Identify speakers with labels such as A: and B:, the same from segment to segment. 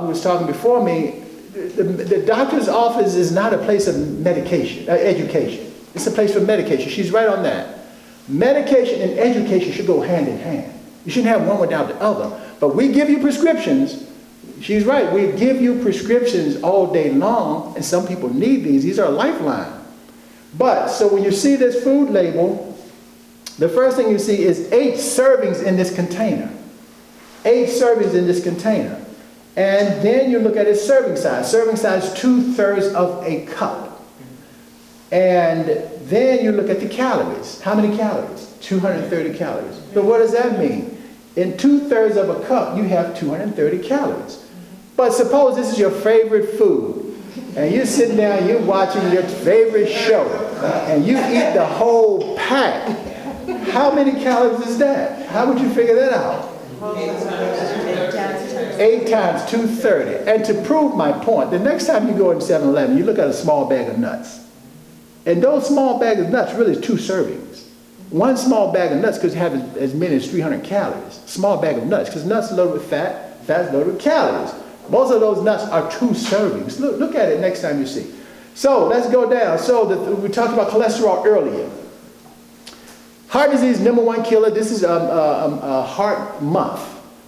A: who was talking before me, the doctor's office is not a place of medication, education. It's a place for medication. She's right on that. Medication and education should go hand in hand. You shouldn't have one without the other. But we give you prescriptions. She's right. We give you prescriptions all day long, and some people need these. These are a lifeline. But, so when you see this food label, the first thing you see is 8 servings in this container. 8 servings in this container. And then you look at its serving size. Serving size 2/3 of a cup. And then you look at the calories. How many calories? 230 calories. So what does that mean? In 2/3 of a cup, you have 230 calories. But suppose this is your favorite food. And you're sitting down, you're watching your favorite show. And you eat the whole pack. How many calories is that? How would you figure that out? 8 times 230. And to prove my point, the next time you go in 7-Eleven, you look at a small bag of nuts. And those small bags of nuts really is 2 servings. One small bag of nuts could have as many as 300 calories. Small bag of nuts, because nuts are loaded with fat, fat is loaded with calories. Most of those nuts are 2 servings. Look at it next time you see. So let's go down. So we talked about cholesterol earlier. Heart disease, #1 killer. This is heart month.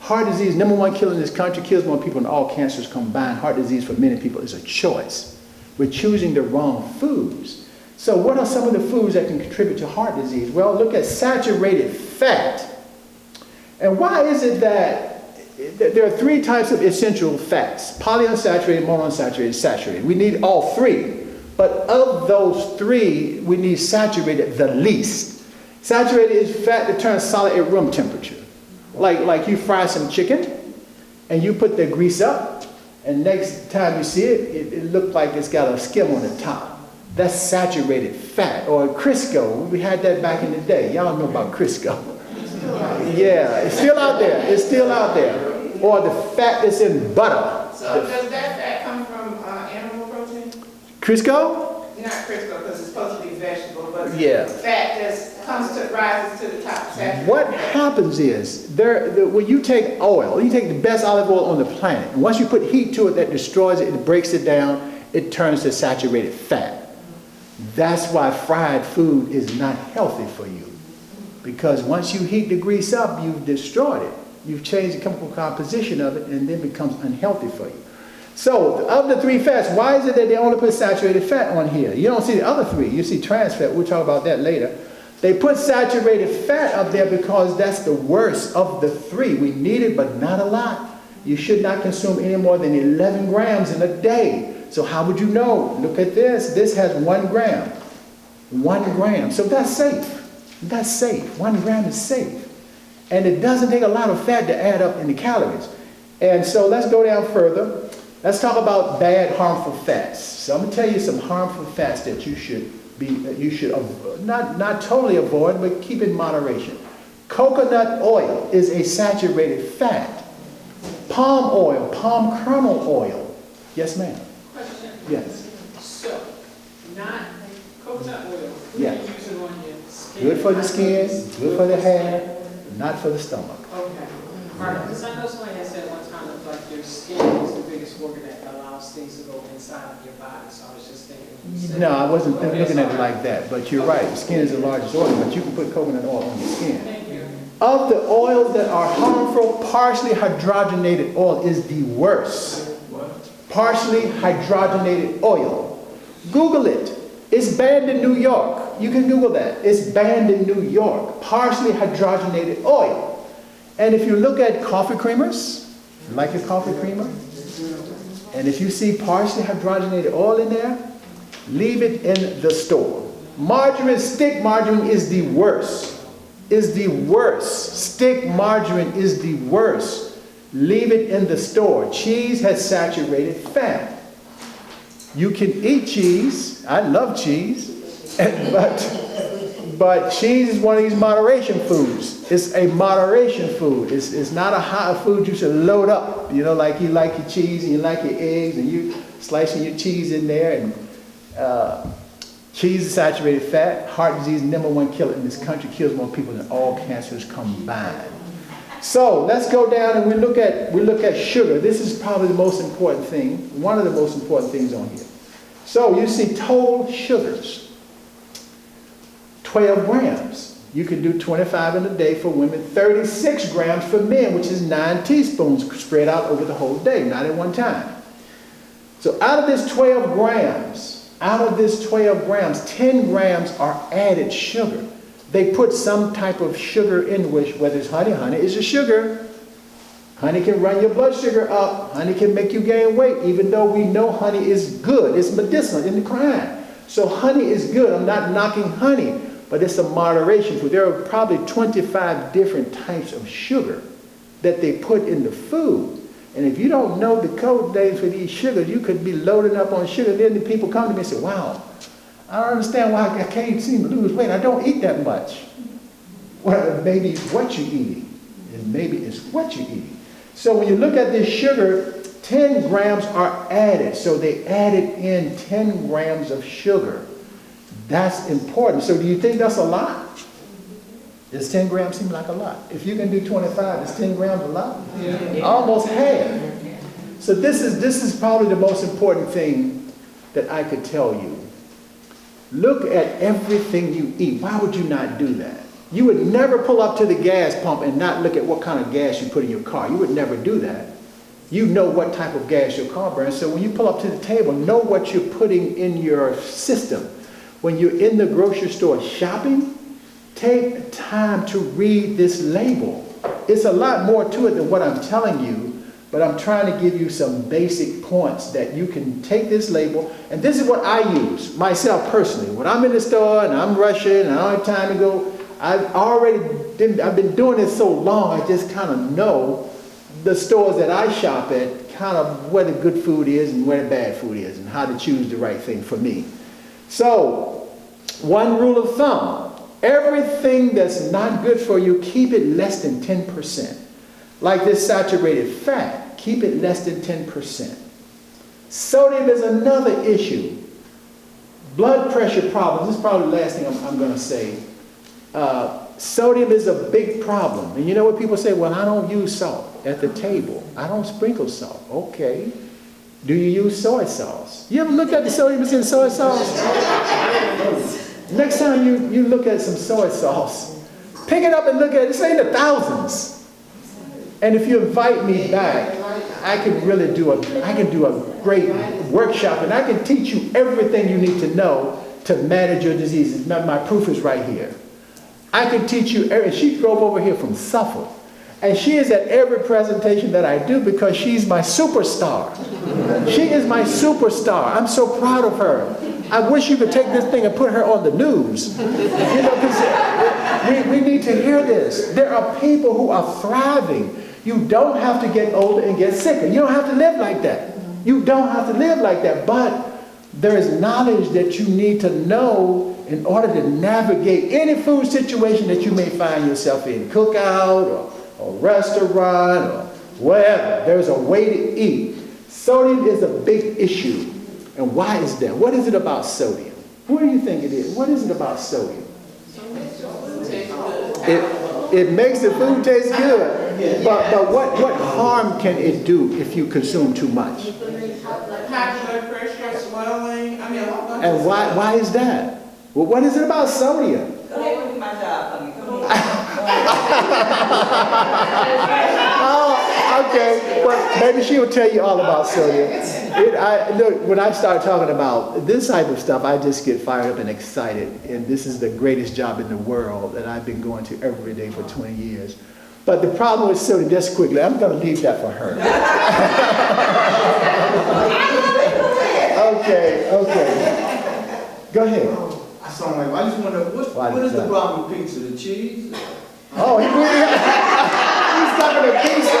A: Heart disease, #1 killer in this country, kills more people than all cancers combined. Heart disease for many people is a choice. We're choosing the wrong foods. So what are some of the foods that can contribute to heart disease? Well, look at saturated fat. And why is it that there are 3 types of essential fats: polyunsaturated, monounsaturated, saturated. We need all 3. But of those 3, we need saturated the least. Saturated is fat that turns solid at room temperature. Like you fry some chicken, and you put the grease up, and next time you see it, it looks like it's got a skim on the top. That's saturated fat. Or Crisco, we had that back in the day. Y'all know about Crisco. Yeah, it's still out there. It's still out there. Or the fat that's in butter.
B: So does that fat come from animal protein?
A: Crisco?
B: Not Crisco, because it's supposed to be vegetable, but
A: yeah,
B: fat that rises to the top. Saturated.
A: What happens is, when you take oil, you take the best olive oil on the planet, and once you put heat to it that destroys it, it breaks it down, it turns to saturated fat. That's why fried food is not healthy for you. Because once you heat the grease up, you've destroyed it. You've changed the chemical composition of it, and then it becomes unhealthy for you. So, of the 3 fats, why is it that they only put saturated fat on here? You don't see the other 3. You see trans fat. We'll talk about that later. They put saturated fat up there because that's the worst of the 3. We need it, but not a lot. You should not consume any more than 11 grams in a day. So how would you know? Look at this. This has 1 gram. 1 gram. So that's safe. That's safe. 1 gram is safe. And it doesn't take a lot of fat to add up in the calories. And so let's go down further. Let's talk about bad, harmful fats. So I'm going to tell you some harmful fats that you should not totally avoid, but keep in moderation. Coconut oil is a saturated fat. Palm oil, palm kernel oil. Yes, ma'am.
B: Question.
A: Yes.
B: So, not coconut oil.
A: Yeah.
B: You use it on your skin.
A: Good for the skin, good for the hair, not for the stomach.
B: Okay. All right. Because I know somebody had said one time that like your skin is the biggest organ that allows things to go inside of your body. So I was just thinking.
A: No, I wasn't looking at it like that. But you're right. The skin is the largest organ, but you can put coconut oil on your skin.
B: Thank you.
A: Of the oils that are harmful, partially hydrogenated oil is the worst. Partially hydrogenated oil. Google it. It's banned in New York. You can Google that. It's banned in New York. Partially hydrogenated oil. And if you look at coffee creamers, like a coffee creamer, and if you see partially hydrogenated oil in there, leave it in the store. Margarine, stick margarine is the worst. Is the worst. Stick margarine is the worst. Leave it in the store. Cheese has saturated fat. You can eat cheese. I love cheese. But cheese is one of these moderation foods. It's a moderation food. It's not a hot food you should load up. You know, like you like your cheese and you like your eggs and you slicing your cheese in there. And cheese is saturated fat. Heart disease, #1 killer in this country, kills more people than all cancers combined. So let's go down and we look at sugar. This is probably the most important thing, one of the most important things on here. So you see total sugars, 12 grams. You can do 25 in a day for women, 36 grams for men, which is 9 teaspoons spread out over the whole day, not at one time. So out of this 12 grams, 10 grams are added sugar. They put some type of sugar in which, whether it's honey, honey is a sugar. Honey can run your blood sugar up. Honey can make you gain weight, even though we know honey is good. It's medicinal in the Quran. So honey is good. I'm not knocking honey, but it's a moderation food. There are probably 25 different types of sugar that they put in the food. And if you don't know the code names for these sugars, you could be loading up on sugar. Then the people come to me and say, wow, I don't understand why I can't seem to lose weight. I don't eat that much. Well, maybe it's what you're eating. And maybe it's what you're eating. So when you look at this sugar, 10 grams are added. So they added in 10 grams of sugar. That's important. So do you think that's a lot? Does 10 grams seem like a lot? If you can do 25, is 10 grams a lot? Yeah. Almost half. So this is probably the most important thing that I could tell you. Look at everything you eat. Why would you not do that? You would never pull up to the gas pump and not look at what kind of gas you put in your car. You would never do that. You know what type of gas your car burns. So when you pull up to the table, know what you're putting in your system. When you're in the grocery store shopping, take time to read this label. It's a lot more to it than what I'm telling you, but I'm trying to give you some basic points that you can take this label. And this is what I use myself personally. When I'm in the store and I'm rushing and I don't have time to go, I've been doing this so long, I just kind of know the stores that I shop at, kind of where the good food is and where the bad food is and how to choose the right thing for me. So, one rule of thumb, everything that's not good for you, keep it less than 10%. Like this saturated fat, keep it less than 10%. Sodium is another issue. Blood pressure problems, this is probably the last thing I'm going to say. Sodium is a big problem. And you know what people say? Well, I don't use salt at the table. I don't sprinkle salt. Okay. Do you use soy sauce? You ever looked at the sodium that's in soy sauce? Next time you look at some soy sauce, pick it up and look at it. It's in the thousands. And if you invite me back, I can do a great workshop, and I can teach you everything you need to know to manage your diseases. My proof is right here. I can teach you she drove over here from Suffolk. And she is at every presentation that I do because she's my superstar. She is my superstar. I'm so proud of her. I wish you could take this thing and put her on the news. You know, because we need to hear this. There are people who are thriving. You don't have to get older and get sicker. You don't have to live like that. You don't have to live like that. But there is knowledge that you need to know in order to navigate any food situation that you may find yourself in. Cookout or restaurant or wherever. There's a way to eat. Sodium is a big issue. And why is that? What is it about sodium? What do you think it is? What is it about sodium? It makes the food taste good. But what harm can it do if you consume too much?
C: High blood pressure, swelling.
A: And why is that? Well, what is it about sodium?
C: Go ahead and do my job for me. Come on.
A: Oh, okay. Well, maybe she will tell you all about sodium. Look, when I start talking about this type of stuff, I just get fired up and excited. And this is the greatest job in the world that I've been going to every day for 20 years. But the problem with sodium, just quickly, I'm going to leave that for her. Okay. Go ahead.
D: I sound like, I just wonder, what is the problem with pizza? The cheese?
A: Oh, he's talking to pizza.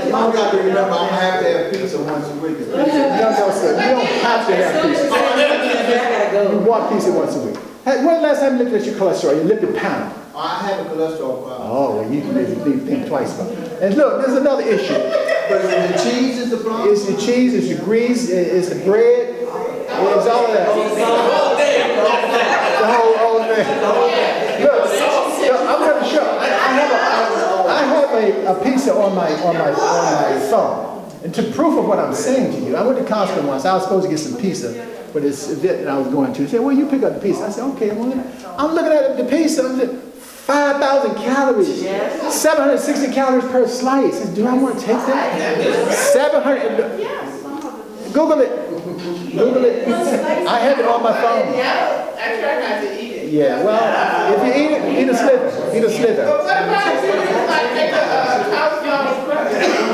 D: You got to remember, I have to have pizza once a week.
A: No, sir. You don't have to have pizza. You want pizza once a week. When the last time you looked at your cholesterol, your lipid panel?
D: I have a cholesterol problem.
A: Oh, well, you need to think twice about it. And look, there's another issue.
D: But the cheese is the problem?
A: It's the cheese, it's the grease, it's the bread, it's all of that. The whole thing. Look, I'm going to show. I have a pizza on my phone. And to proof of what I'm saying to you, I went to Costco once. I was supposed to get some pizza for this event that I was going to. He said, well, you pick up the pizza. I said, okay. Well, I'm looking at the pizza. I'm saying, 5,000 calories. 760 calories per slice. I said, do I want to take that? 700. Google it. Google it. I have it on my phone.
C: Yeah, I try not to eat it.
A: Yeah, well, if you eat it, eat a sliver. Eat a sliver.
C: But what about if I take a house flower?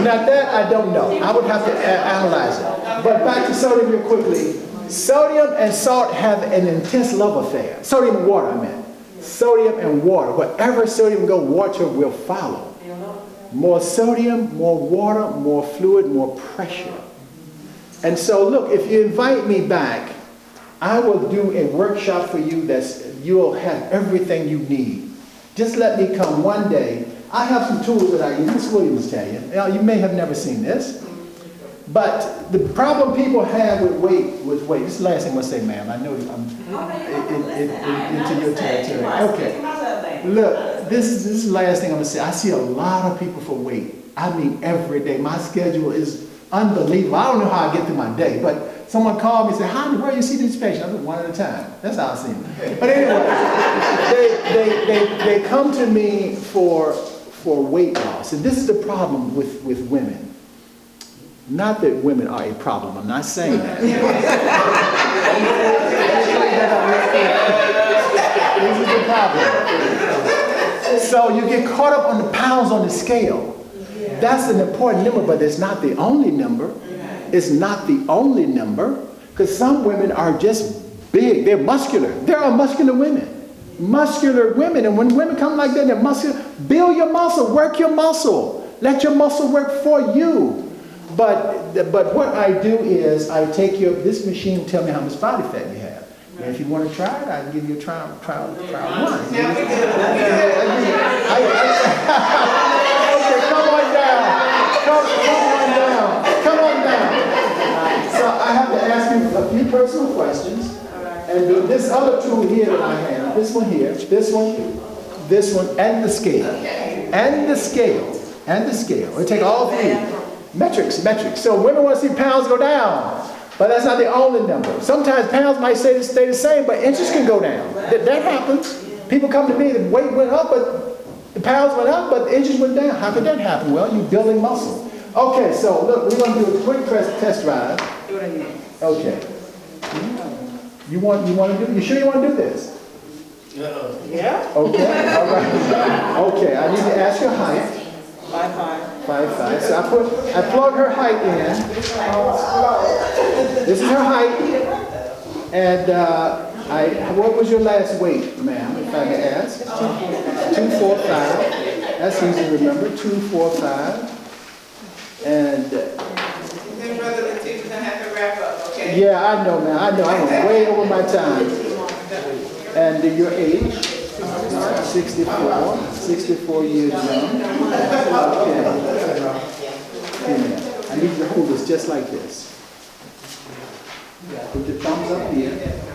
A: Now that I don't know. I would have to analyze it. But back to sodium real quickly. Sodium and salt have an intense love affair. Sodium and water, I meant. Sodium and water. Wherever sodium goes, water will follow. More sodium, more water, more fluid, more pressure. And so look, if you invite me back, I will do a workshop for you you'll have everything you need. Just let me come one day. I have some tools that I use. Miss Williams tell you. Now, you may have never seen this. But the problem people have with weight, this is the last thing I'm going to say, ma'am. I know I'm into your territory. Okay. Look, this is the last thing I'm going to say. I see a lot of people for weight. I mean, every day. My schedule is unbelievable. I don't know how I get through my day, but someone called me and said, how in the world you see these patients? I said, one at a time. That's how I see them. But anyway, they come to me for weight loss. And this is the problem with women. Not that women are a problem. I'm not saying that. This is the problem. So you get caught up on the pounds on the scale. That's an important number, but it's not the only number. It's not the only number, because some women are just big. They're muscular. There are muscular women. Muscular women. And when women come like that, they're muscular. Build your muscle. Work your muscle. Let your muscle work for you. But what I do is I take this machine and tell me how much body fat you have. And if you want to try it, I can give you a trial one. Okay, come on down. Come on down. So I have to ask you a few personal questions. And this other tool here that I have, this one here, this one, and the scale. And the scale. It take all three. Metrics. So women want to see pounds go down, but that's not the only number. Sometimes pounds might stay the same, but inches can go down. That happens. People come to me, the weight went up, but the pounds went up, but the inches went down. How could that happen? Well, you're building muscle. Okay, so look, we're going to do a quick test drive. Okay. You sure you want to do this?
C: Yeah.
A: Okay, all right. Okay, I need to ask your height. 5'5". So I plug her height in. This is her height. And what was your last weight, ma'am, if I may ask? 245. That's easy to remember. 245. And
C: Then Brother Latif gonna have to wrap up, okay?
A: yeah, I know, man. I know. I'm way over my time. And your age? 64 years young. Okay. I need you to hold this just like this. Put your thumbs up here.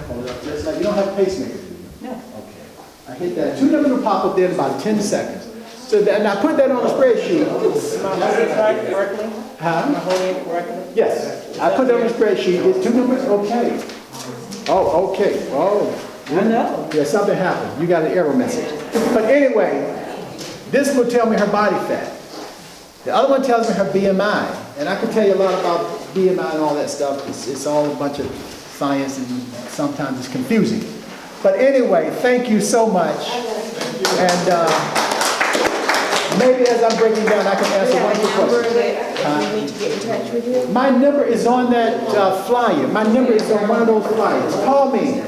A: Hold it up just like, you don't have a pacemaker, do you? No. Okay. I hit that. 2 numbers will pop up there in about 10 seconds. So and I put that on a spreadsheet.
C: Am I holding it correctly?
A: Huh?
C: Am I holding it correctly?
A: Yes. I put that on a spreadsheet. It's 2 numbers? Okay. Oh, okay. Oh.
C: I know.
A: Yeah, something happened. You got an error message. But anyway, this will tell me her body fat. The other one tells me her BMI. And I can tell you a lot about BMI and all that stuff. It's all a bunch of science and sometimes it's confusing. But anyway, thank you so much. And maybe as I'm breaking down, I can answer one more question.
E: Need to get in touch with you?
A: My number is on that flyer. My number is on one of those flyers. Call me.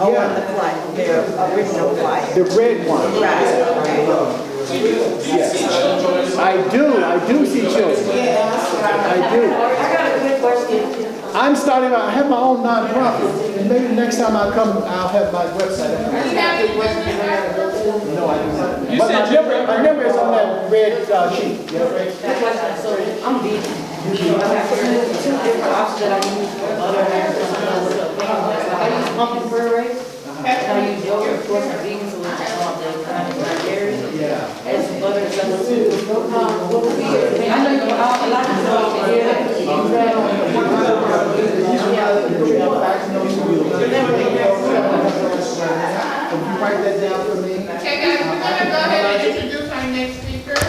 E: Oh, on the flight, the original flight.
A: The red one. Yes. I do see children. I do.
E: I got a good question.
A: I'm starting out, I have my own nonprofit. And maybe next time I come, I'll have my website. No, I do not. But my number is on that red sheet.
E: So I'm vegan. I have 2 different options that I use for other hair. I use pumpkin fur rays. And I use yogurt, of course, I'm vegan, so it's the kind of not dairy.
A: Yeah.
E: Add some butter and some soup. I know you, a lot of people can hear that.
A: If you write that down for me.
C: Okay, guys, we're gonna go ahead and introduce our next